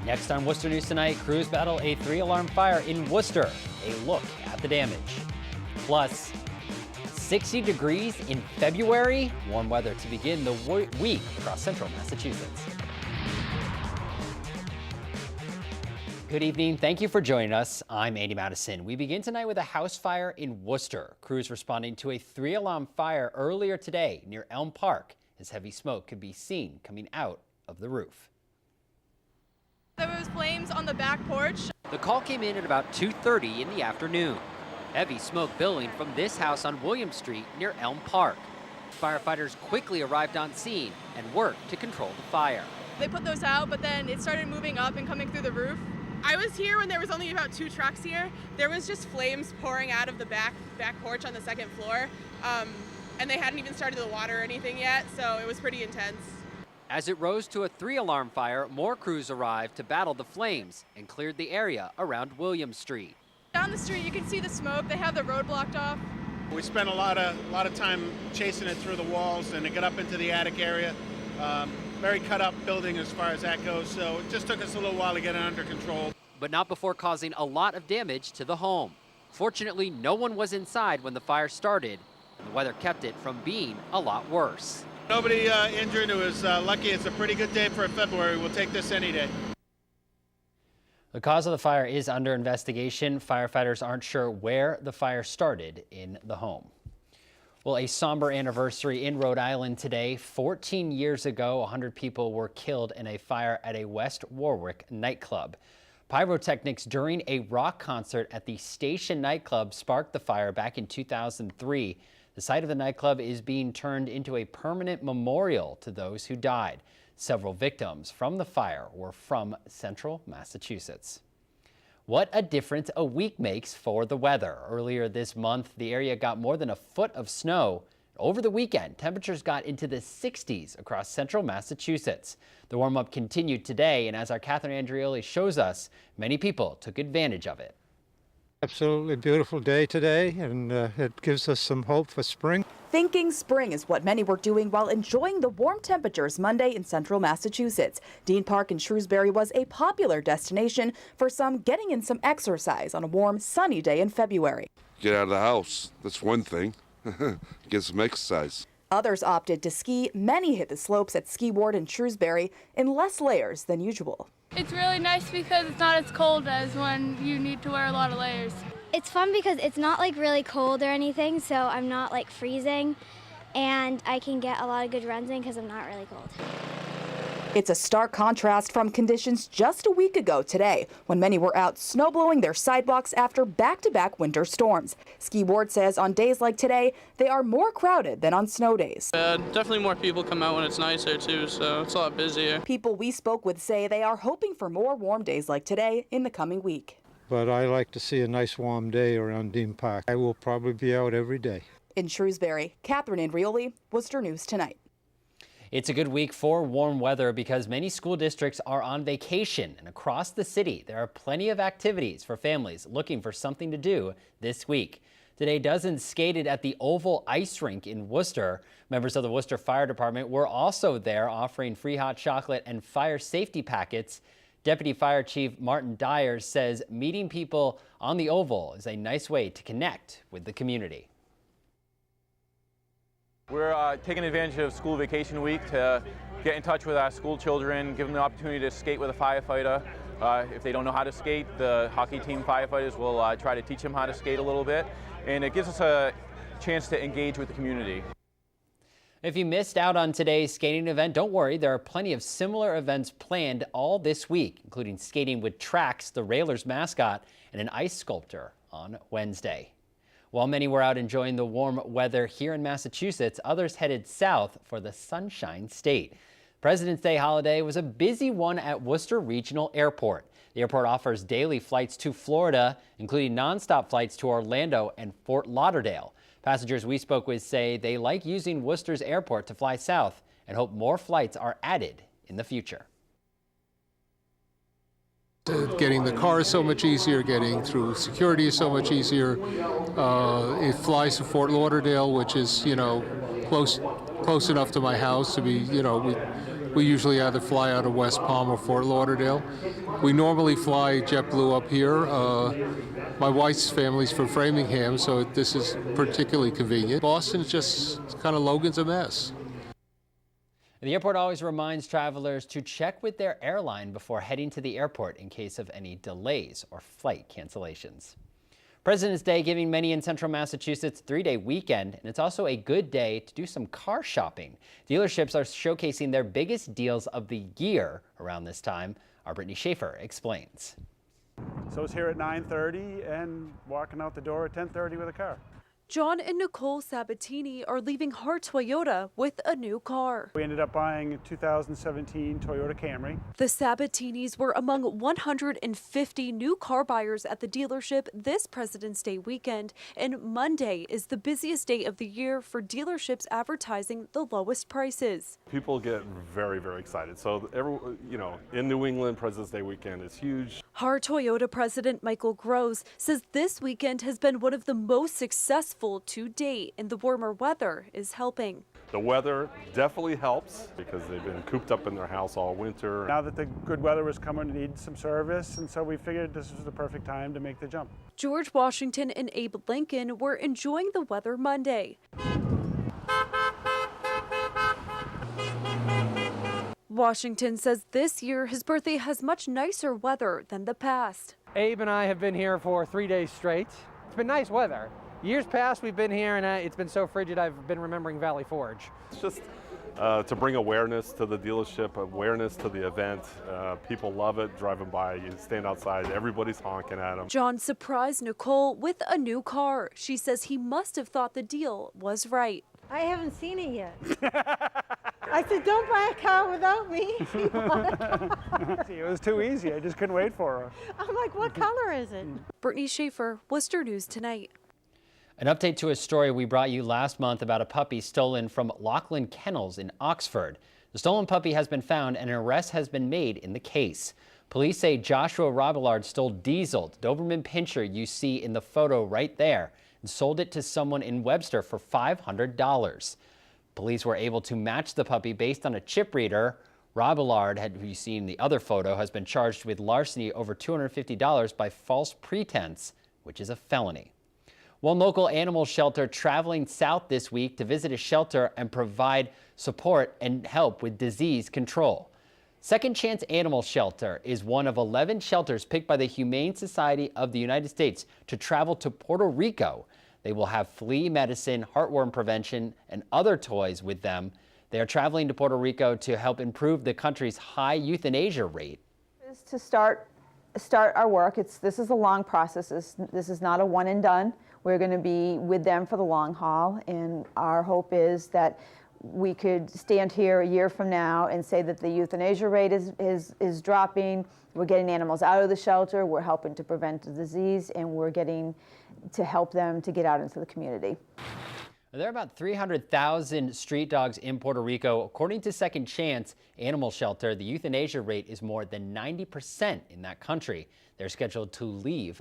Next on Worcester News Tonight, crews battle a 3-alarm fire in Worcester. A look at the damage. Plus, 60 degrees in February. Warm weather to begin the week across central Massachusetts. Good evening. Thank you for joining us. I'm Andy Madison. We begin tonight with a house fire in Worcester. Crews responding to a 3-alarm fire earlier today near Elm Park as heavy smoke could be seen coming out of the roof. There was flames on the back porch. The call came in at about 2:30 in the afternoon. Heavy smoke billowing from this house on William Street near Elm Park. Firefighters quickly arrived on scene and worked to control the fire. They put those out, but then it started moving up and coming through the roof. I was here when there was only about 2 trucks here. There was just flames pouring out of the back porch on the 2nd floor. And they hadn't even started the water or anything yet, so it was pretty intense. As it rose to a 3-alarm fire, more crews arrived to battle the flames and cleared the area around William Street. Down the street, you can see the smoke. They have the road blocked off. We spent a lot of time chasing it through the walls and to get up into the attic area. Very cut up building as far as that goes, so it just took us a little while to get it under control. But not before causing a lot of damage to the home. Fortunately, no one was inside when the fire started, and the weather kept it from being a lot worse. Nobody injured. It was lucky. It's a pretty good day for February. We'll take this any day. The cause of the fire is under investigation. Firefighters aren't sure where the fire started in the home. Well, a somber anniversary in Rhode Island today. 14 years ago, 100 people were killed in a fire at a West Warwick nightclub. Pyrotechnics during a rock concert at the Station nightclub sparked the fire back in 2003. The site of the nightclub is being turned into a permanent memorial to those who died. Several victims from the fire were from central Massachusetts. What a difference a week makes for the weather. Earlier this month, the area got more than a foot of snow. Over the weekend, temperatures got into the 60s across central Massachusetts. The warm-up continued today, and as our Catherine Andrioli shows us, many people took advantage of it. Absolutely beautiful day today, and it gives us some hope for spring. Thinking spring is what many were doing while enjoying the warm temperatures Monday in central Massachusetts. Dean Park in Shrewsbury was a popular destination for some getting in some exercise on a warm, sunny day in February. Get out of the house. That's one thing. Get some exercise. Others opted to ski. Many hit the slopes at Ski Ward in Shrewsbury in less layers than usual. It's really nice because it's not as cold as when you need to wear a lot of layers. It's fun because it's not like really cold or anything, so I'm not like freezing, and I can get a lot of good runs in because I'm not really cold. It's a stark contrast from conditions just a week ago today, when many were out snowblowing their sidewalks after back-to-back winter storms. Ski Ward says on days like today, they are more crowded than on snow days. Definitely more people come out when it's nicer too, so it's a lot busier. People we spoke with say they are hoping for more warm days like today in the coming week. But I like to see a nice warm day around Dean Park. I will probably be out every day. In Shrewsbury, Catherine Andrioli, Worcester News Tonight. It's a good week for warm weather because many school districts are on vacation, and across the city there are plenty of activities for families looking for something to do this week. Today, dozens skated at the Oval Ice Rink in Worcester. Members of the Worcester Fire Department were also there offering free hot chocolate and fire safety packets. Deputy Fire Chief Martin Dyer says meeting people on the Oval is a nice way to connect with the community. We're taking advantage of school vacation week to get in touch with our school children, give them the opportunity to skate with a firefighter. If they don't know how to skate, the hockey team firefighters will try to teach them how to skate a little bit, and it gives us a chance to engage with the community. If you missed out on today's skating event, don't worry. There are plenty of similar events planned all this week, including skating with Trax, the Railers mascot, and an ice sculptor on Wednesday. While many were out enjoying the warm weather here in Massachusetts, others headed south for the Sunshine State. President's Day holiday was a busy one at Worcester Regional Airport. The airport offers daily flights to Florida, including nonstop flights to Orlando and Fort Lauderdale. Passengers we spoke with say they like using Worcester's airport to fly south and hope more flights are added in the future. Getting the car is so much easier, getting through security is so much easier. It flies to Fort Lauderdale, which is, close enough to my house to be, We usually either fly out of West Palm or Fort Lauderdale. We normally fly JetBlue up here. My wife's family's from Framingham, so this is particularly convenient. Boston's just kind of Logan's a mess. The airport always reminds travelers to check with their airline before heading to the airport in case of any delays or flight cancellations. President's Day giving many in central Massachusetts a 3-day weekend, and it's also a good day to do some car shopping. Dealerships are showcasing their biggest deals of the year around this time. Our Brittany Schaefer explains. So I was here at 9:30 and walking out the door at 10:30 with a car. John and Nicole Sabatini are leaving Hart Toyota with a new car. We ended up buying a 2017 Toyota Camry. The Sabatinis were among 150 new car buyers at the dealership this President's Day weekend, and Monday is the busiest day of the year for dealerships advertising the lowest prices. People get very, very excited. So, in New England, President's Day weekend is huge. Hart Toyota President Michael Gross says this weekend has been one of the most successful to date, and the warmer weather is helping. The weather definitely helps because they've been cooped up in their house all winter. Now that the good weather was coming, it needed some service, and so we figured this was the perfect time to make the jump. George Washington and Abe Lincoln were enjoying the weather Monday. Washington says this year his birthday has much nicer weather than the past. Abe and I have been here for 3 days straight. It's been nice weather. Years past we've been here and it's been so frigid I've been remembering Valley Forge. It's just to bring awareness to the dealership, awareness to the event. People love it driving by. You stand outside, everybody's honking at them. John surprised Nicole with a new car. She says he must have thought the deal was right. I haven't seen it yet. I said, don't buy a car without me. It was too easy. I just couldn't wait for her. I'm like, what color is it? Brittany Schaefer, Worcester News Tonight. An update to a story we brought you last month about a puppy stolen from Lachlan Kennels in Oxford. The stolen puppy has been found and an arrest has been made in the case. Police say Joshua Robillard stole Diesel, the Doberman Pinscher you see in the photo right there, and sold it to someone in Webster for $500. Police were able to match the puppy based on a chip reader. Robillard, who you see in the other photo, has been charged with larceny over $250 by false pretense, which is a felony. One local animal shelter traveling south this week to visit a shelter and provide support and help with disease control. Second Chance Animal Shelter is one of 11 shelters picked by the Humane Society of the United States to travel to Puerto Rico. They will have flea medicine, heartworm prevention, and other toys with them. They are traveling to Puerto Rico to help improve the country's high euthanasia rate. To start our work, this is a long process. This is not a one and done. We're going to be with them for the long haul, and our hope is that we could stand here a year from now and say that the euthanasia rate is dropping. We're getting animals out of the shelter, we're helping to prevent the disease, and we're getting to help them to get out into the community. There are about 300,000 street dogs in Puerto Rico. According to Second Chance Animal Shelter, the euthanasia rate is more than 90% in that country. They're scheduled to leave